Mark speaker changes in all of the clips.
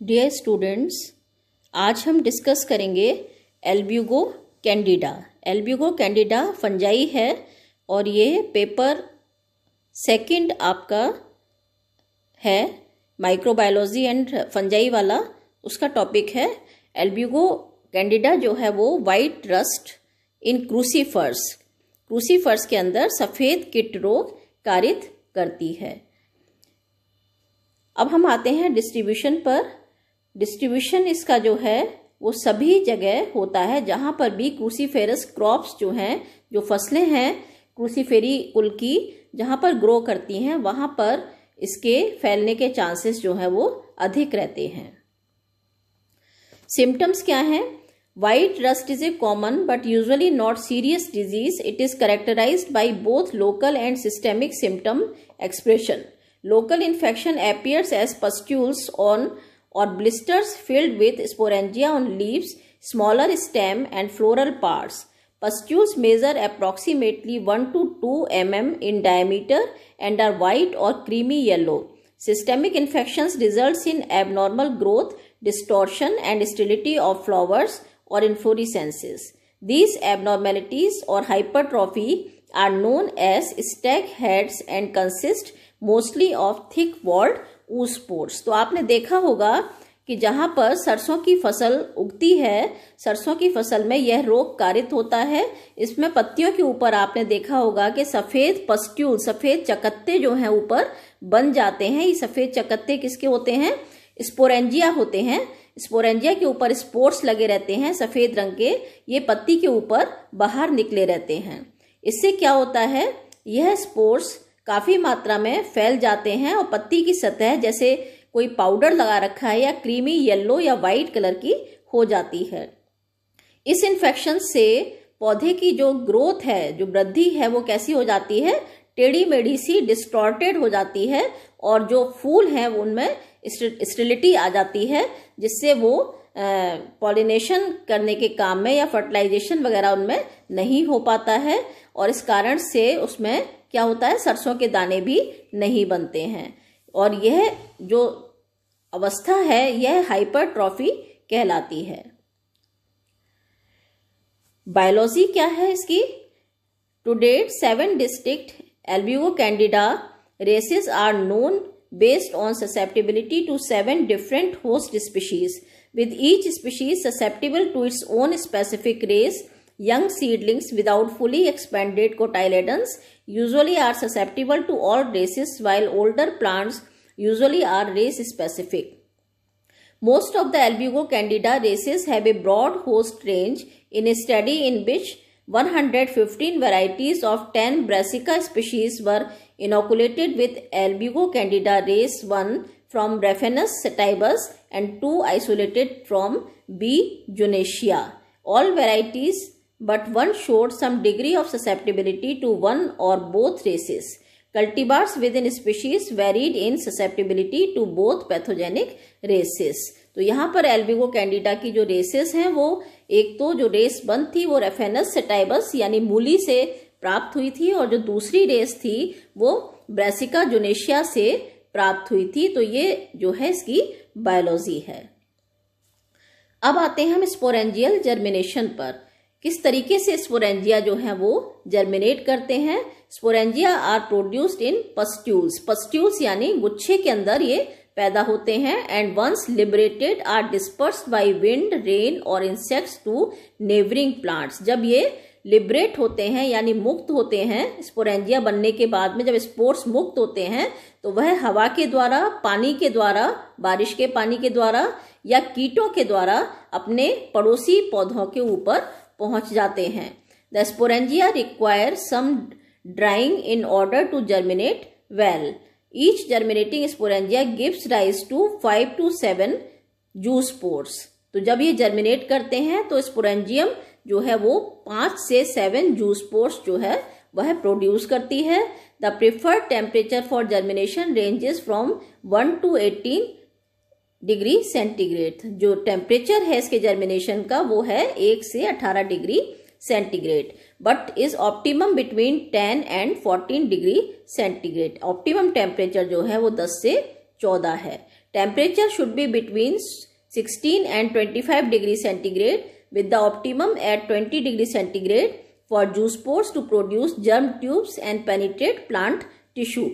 Speaker 1: Dear students, आज हम discuss करेंगे Albugo Candida. Albugo Candida fungi है और ये पेपर सेकंड आपका है माइक्रोबायोलॉजी एंड फंजाई वाला, उसका टॉपिक है एल्ब्यूगो कैंडिडा जो है वो वाइट रस्ट इन क्रूसीफर्स के अंदर सफ़ेद कीट रोग कारित करती है। अब हम आते हैं डिस्ट्रीब्यूशन पर। डिस्ट्रीब्यूशन इसका जो है वो सभी जगह होता है जहां पर भी क्रूसीफेरस क्रॉप्स जो हैं, जो फसलें हैं क्रूसीफेरी कुल की, जहां पर ग्रो करती हैं वहां पर इसके फैलने के चांसेस जो है वो अधिक रहते हैं। सिम्टम्स क्या हैं? White rust is a common but usually not serious disease. It is characterized by both local and systemic symptom expression. Local infection appears as pustules on or blisters filled with sporangia on leaves, smaller stem and floral parts. Pustules measure approximately 1 to 2 mm in diameter and are white or creamy yellow. Systemic infections results in abnormal growth, distortion and sterility of flowers or inflorescences. These abnormalities or hypertrophy are known as stag heads and consist mostly of thick-walled oospores. तो आपने देखा होगा कि जहां पर सरसों की फसल उगती है, सरसों की फसल में यह रोग कारित होता है। इसमें पत्तियों के ऊपर आपने देखा होगा कि सफेद पस्ट्यूल, सफेद चकत्ते जो हैं ऊपर बन जाते हैं। ये सफेद चकत्ते किसके होते हैं? स्पोरेंजिया होते हैं। स्पोरेंजिया के ऊपर स्पोर्स लगे रहते हैं सफेद रंग के, ये पत्ती के ऊपर बाहर निकले रहते हैं। इससे क्या होता है? यह स्पोर्स काफी मात्रा में फैल जाते हैं और पत्ती की सतह जैसे कोई पाउडर लगा रखा है या क्रीमी येलो या वाइट कलर की हो जाती है। इस इन्फेक्शन से पौधे की जो ग्रोथ है, जो वृद्धि है, वो कैसी हो जाती है? टेढ़ी मेढ़ी सी, डिस्टॉर्टेड हो जाती है और जो फूल हैं उनमें स्टेरिलिटी आ जाती है, जिससे वो पॉलिनेशन करने के काम में या फर्टिलाइजेशन वगैरह उनमें नहीं हो पाता है और इस कारण से उसमें क्या होता है? सरसों के दाने भी नहीं बनते हैं और यह जो अवस्था है यह हाइपरट्रॉफी कहलाती है। बायोलॉजी क्या है इसकी? To date 7 distinct Albugo candida races are known based on susceptibility to 7 different host species, with each species susceptible to its own specific race. Young seedlings without fully expanded cotyledons usually are susceptible to all races, while older plants usually are race specific. Most of the Albugo candida races have a broad host range. In a study in which 115 varieties of 10 Brassica species were inoculated with Albugo candida race 1 from Raphanus sativus and 2 isolated from B. junecia. All varieties but one showed some degree of susceptibility to one or both races. Cultivars within species varied in susceptibility to both pathogenic races. तो यहाँ पर Albugo Candida की जो races हैं वो एक तो जो रेस 1 थी वो रेफेनस सेटाइबस यानी मूली से प्राप्त हुई थी और जो दूसरी रेस थी वो ब्रासिका जुनेशिया से प्राप्त हुई थी। तो ये जो है इसकी बायोलॉजी है। अब आते हैं हम स्पोरेंजियल जर्मिनेशन पर। किस तरीके से स्पोरेंजिया जो है वो जर्मिनेट करते हैं? Sporangia are produced in pustules. Pustules यानी गुच्छे के अंदर ये पैदा होते हैं and once liberated are dispersed by wind, rain और इंसेक्ट्स टू नेबरिंग प्लांट्स। जब ये लिबरेट होते हैं यानी मुक्त होते हैं, स्पोरेंजिया बनने के बाद में जब स्पोर्स मुक्त होते हैं तो वह हवा के द्वारा, पानी के द्वारा, बारिश के पानी के द्वारा या कीटों के द्वारा अपने पड़ोसी पौधों के ऊपर पहुंच जाते हैं। The sporangia require some drying in order to germinate well. Each germinating sporangia gives rise to 5 to 7 zoospores. तो जब ये जर्मिनेट करते हैं तो स्पोरेंजियम जो है वो 5 से 7 जूस्पोर्स जो है वह प्रोड्यूस करती है। The preferred temperature for germination ranges from 1 to 18 degree centigrade. जो टेम्परेचर है इसके जर्मिनेशन का वो है 1 से 18 degree centigrade, but is optimum between 10 and 14 degree centigrade. Optimum temperature जो है वो 10 से 14 है। Temperature should be between 16 and 25 degrees centigrade with the optimum at 20 degrees centigrade for zoospores to produce germ tubes and penetrate plant tissue.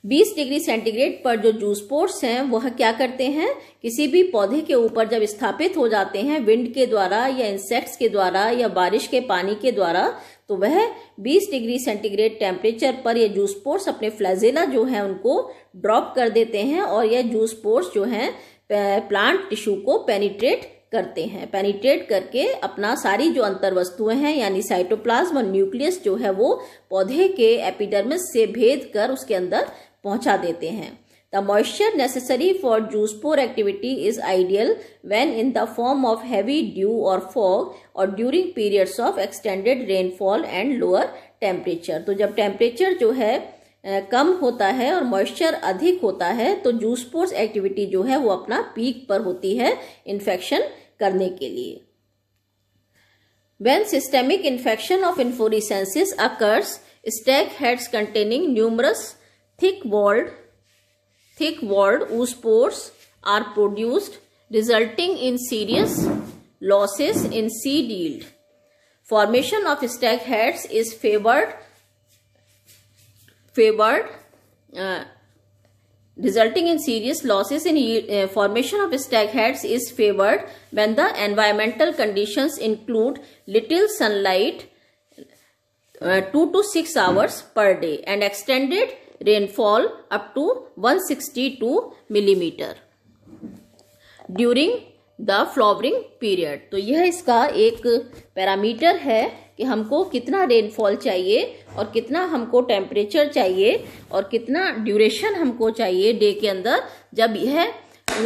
Speaker 1: 20 degree centigrade पर जो zoospores हैं वह क्या करते हैं, किसी भी पौधे के ऊपर जब स्थापित हो जाते हैं विंड के द्वारा या इंसेक्ट्स के द्वारा या बारिश के पानी के द्वारा, तो वह 20 डिग्री सेंटीग्रेड टेम्परेचर पर ये जूस्पोर्स अपने फ्लैजेला जो है उनको ड्रॉप कर देते हैं और यह जूस्पोर्स जो हैं प्लांट टिश्यू को पेनिट्रेट करते हैं। पेनिट्रेट करके अपना सारी जो अंतर वस्तुएं हैं यानी साइटोप्लाज्म और न्यूक्लियस जो है वो पौधे के एपिडर्मिस से भेद कर उसके अंदर पहुंचा देते हैं। The moisture necessary for zoospore activity is ideal when in the form of heavy due और फॉग और during periods of extended rainfall and lower temperature. तो जब टेम्परेचर जो है कम होता है और मॉइस्चर अधिक होता है तो जूस्पोर्स एक्टिविटी जो है वो अपना पीक पर होती है इन्फेक्शन करने के लिए। When systemic infection of inflorescences occurs, stag heads containing numerous thick-walled oospores are produced, resulting in serious losses in seed yield. Formation of stag heads is resulting in serious losses in yield. Formation of stag heads is favored when the environmental conditions include little sunlight 2 to 6 hours per day and extended rainfall up to 162 millimeter during the flowering period. तो यह इसका एक parameter है कि हमको कितना rainfall चाहिए और कितना हमको टेम्परेचर चाहिए और कितना ड्यूरेशन हमको चाहिए डे के अंदर जब यह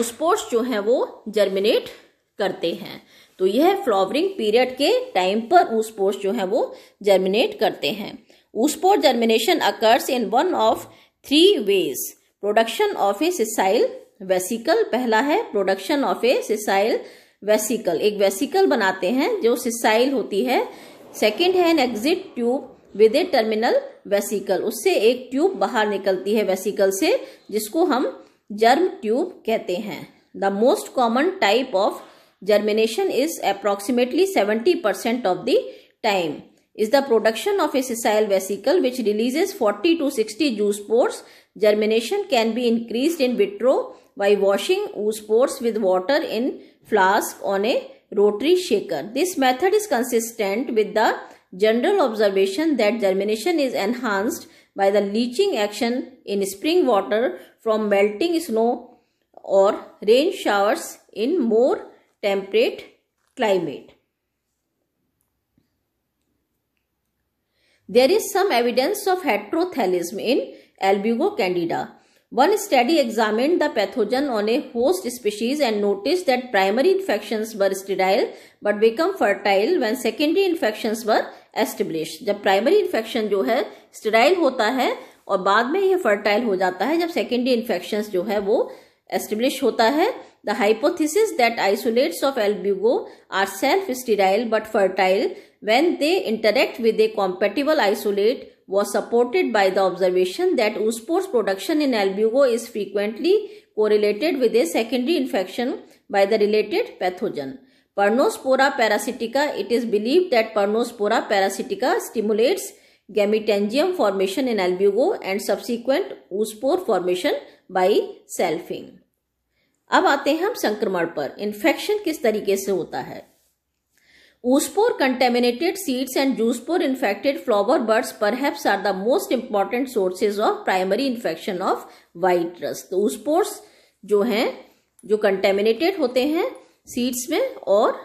Speaker 1: ऊस्पोर्स जो है वो जर्मिनेट करते हैं। तो यह फ्लावरिंग पीरियड के टाइम पर ऊस्पोर्स जो है वो जर्मिनेट करते हैं। ऊस्पोर germination occurs in one of 3 ways. Production of A sessile vesicle, पहला है production of A sessile vesicle, एक वेसिकल बनाते हैं जो सिसाइल होती है। सेकेंड है an exit tube with A terminal vesicle, उससे एक ट्यूब बाहर निकलती है वेसिकल से जिसको हम जर्म ट्यूब कहते हैं। The most common type of germination is approximately 70% of the time is the production of a sessile vesicle which releases 40 to 60 zoospores. Germination can be increased in vitro by washing oospores with water in flask on a rotary shaker. This method is consistent with the general observation that germination is enhanced by the leaching action in spring water from melting snow or rain showers in more temperate climate. There is some evidence of heterothelism in Albugo candida. One study examined the pathogen on a host species and noticed that primary infections were sterile but become fertile when secondary infections were established. जब primary infection जो है sterile होता है और बाद में यह fertile हो जाता है जब secondary infections जो है वो establish होता है। The hypothesis that isolates of albugo are self-sterile but fertile when they interact with a compatible isolate was supported by the observation that oospores production in albugo is frequently correlated with a secondary infection by the related pathogen. Pernospora parasitica, it is believed that Pernospora parasitica stimulates gametangium formation in albugo and subsequent oospore formation by selfing. अब आते हैं हम संक्रमण पर। Infection किस तरीके से होता है। oospore contaminated seeds and zoospore infected flower buds perhaps are the most important sources of primary infection of white rust. तो oospores जो हैं जो contaminated होते हैं सीड्स में और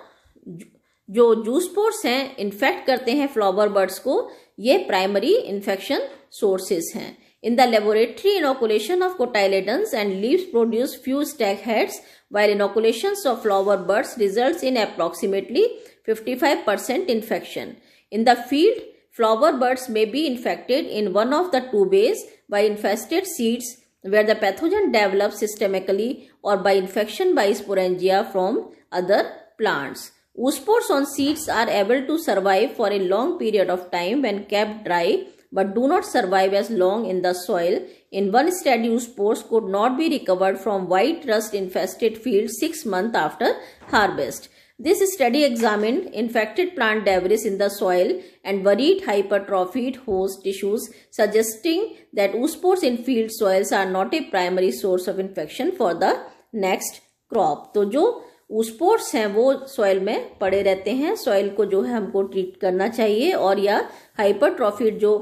Speaker 1: जो जूस्पोर्स हैं इन्फेक्ट करते हैं फ्लावर बर्ड्स को, ये प्राइमरी इन्फेक्शन सोर्सेस हैं। In the laboratory, inoculation of cotyledons and leaves produce few stag heads, while inoculations of flower buds results in approximately 55% infection. In the field, flower buds may be infected in one of the 2 ways: by infested seeds, where the pathogen develops systemically, or by infection by sporangia from other plants. Oospores on seeds are able to survive for a long period of time when kept dry but do not survive as long in the soil. In one study, spores could not be recovered from white rust infested fields 6 months after harvest. This study examined infected plant debris in the soil and buried hypertrophied host tissues, suggesting that oospores in field soils are not a primary source of infection for the next crop. तो जो oospores हैं वो soil में पड़े रहते हैं, soil को जो है हमको ट्रीट करना चाहिए, और या हाइपरट्रॉफिड जो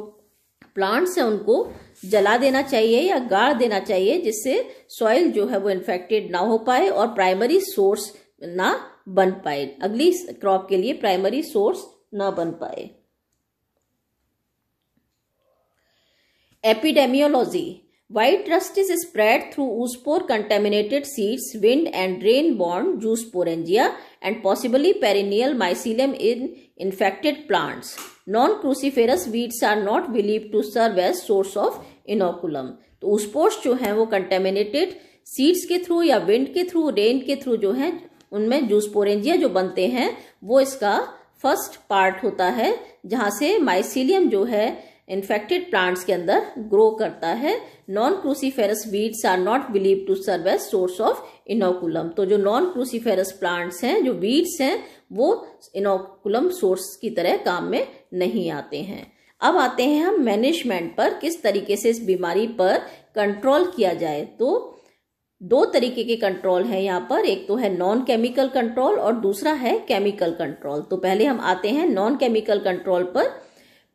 Speaker 1: प्लांट्स हैं उनको जला देना चाहिए या गाड़ देना चाहिए, जिससे सॉइल जो है वो इन्फेक्टेड ना हो पाए और प्राइमरी सोर्स ना बन पाए, अगली क्रॉप के लिए प्राइमरी सोर्स ना बन पाए। Epidemiology. White rust is spread through oospore contaminated seeds, wind and rain borne zoosporangia and possibly perennial mycelium in infected plants. Non-cruciferous weeds are not believed to serve as source of inoculum. तो oospores जो हैं वो contaminated seeds के through या wind के through, rain के through जो है उनमें zoosporangia जो बनते हैं वो इसका फर्स्ट पार्ट होता है, जहां से माइसीलियम जो है इन्फेक्टेड प्लांट्स के अंदर ग्रो करता है। Non cruciferous weeds are not believe to serve as source of inoculum. तो जो नॉन क्रूसीफेरस प्लांट्स हैं, जो वीड्स हैं, वो इनोकुलम सोर्स की तरह काम में नहीं आते हैं। अब आते हैं हम मैनेजमेंट पर, किस तरीके से इस बीमारी पर कंट्रोल किया जाए। तो 2 तरीके के कंट्रोल है यहाँ पर, एक तो है नॉन केमिकल कंट्रोल और दूसरा है केमिकल कंट्रोल। तो पहले हम आते हैं नॉन केमिकल कंट्रोल पर।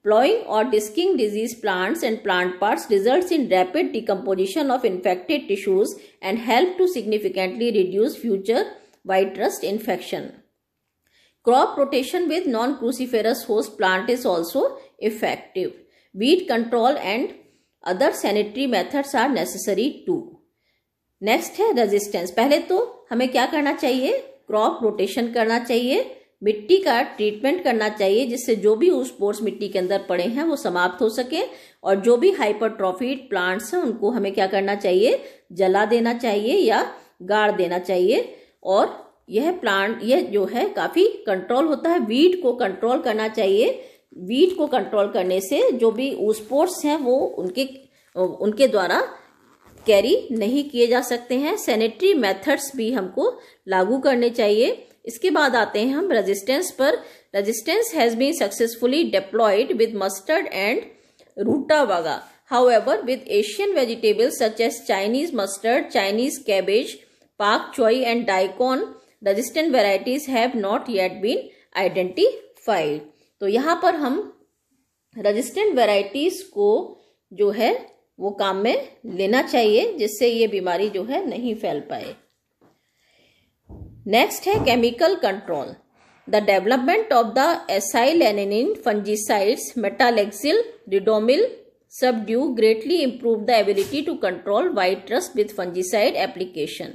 Speaker 1: Plowing or disking diseased plants and plant parts results in rapid decomposition of infected tissues and help to significantly reduce future white rust infection. Crop rotation with non-cruciferous host plant is also effective. Weed control and other sanitary methods are necessary too. Next है resistance। पहले तो हमें क्या करना चाहिए, crop rotation करना चाहिए, मिट्टी का ट्रीटमेंट करना चाहिए, जिससे जो भी oospores मिट्टी के अंदर पड़े हैं वो समाप्त हो सके, और जो भी हाइपरट्रॉफिड प्लांट्स हैं उनको हमें क्या करना चाहिए, जला देना चाहिए या गाड़ देना चाहिए। और यह जो है काफी कंट्रोल होता है। वीड को कंट्रोल करना चाहिए। वीड को कंट्रोल करने से जो भी oospores हैं वो उनके द्वारा कैरी नहीं किए जा सकते हैं। सैनिटरी मेथड्स भी हमको लागू करने चाहिए। इसके बाद आते हैं हम रेजिस्टेंस पर। Resistance has been successfully deployed with mustard and rutabaga. However with Asian vegetables such as Chinese mustard, Chinese cabbage, pak choi and daikon, resistant varieties have not yet been identified. तो यहाँ पर हम resistant varieties को जो है वो काम में लेना चाहिए, जिससे ये बीमारी जो है नहीं फैल पाए। नेक्स्ट है chemical control. The development of the acylalanine fungicides metalaxyl, Ridomil Subdue greatly improve the ability to control white rust with fungicide application.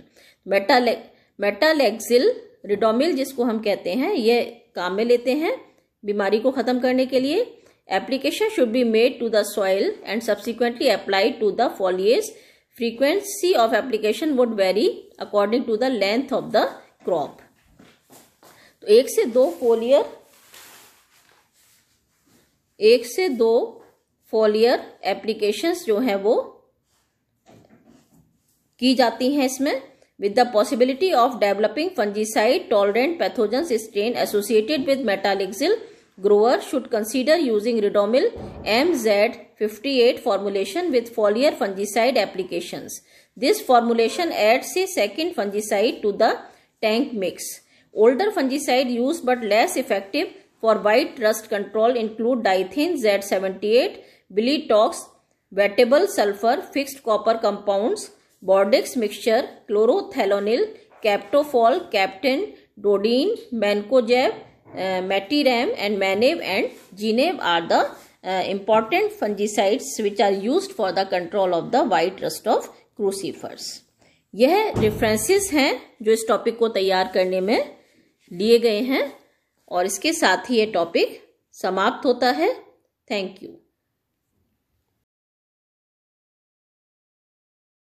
Speaker 1: Metalaxyl, Ridomil जिसको हम कहते हैं, ये काम में लेते हैं बीमारी को खत्म करने के लिए। Application should be made to the soil and subsequently applied to the foliage. Frequency of application would vary according to the length of the crop. तो 1 से 2 foliar applications जो है वो की जाती हैं इसमें, with the possibility of developing fungicide tolerant pathogens strain associated with metalaxyl. Grower should consider using Ridomil MZ58 formulation with foliar fungicide applications. This formulation adds a second fungicide to the tank mix. Older fungicide used but less effective for white rust control include Dithane Z78, Bilitox, wettable sulfur, fixed copper compounds, Bordeaux mixture, chlorothalonil, Captofol, Captain, Dodine, Mancozeb, Matiram and Manev and Genev are the important fungicides which are used for the control of the white rust of crucifers. यह references हैं जो इस topic को तैयार करने में लिए गए हैं, और इसके साथ ही ये टॉपिक समाप्त होता है। Thank you.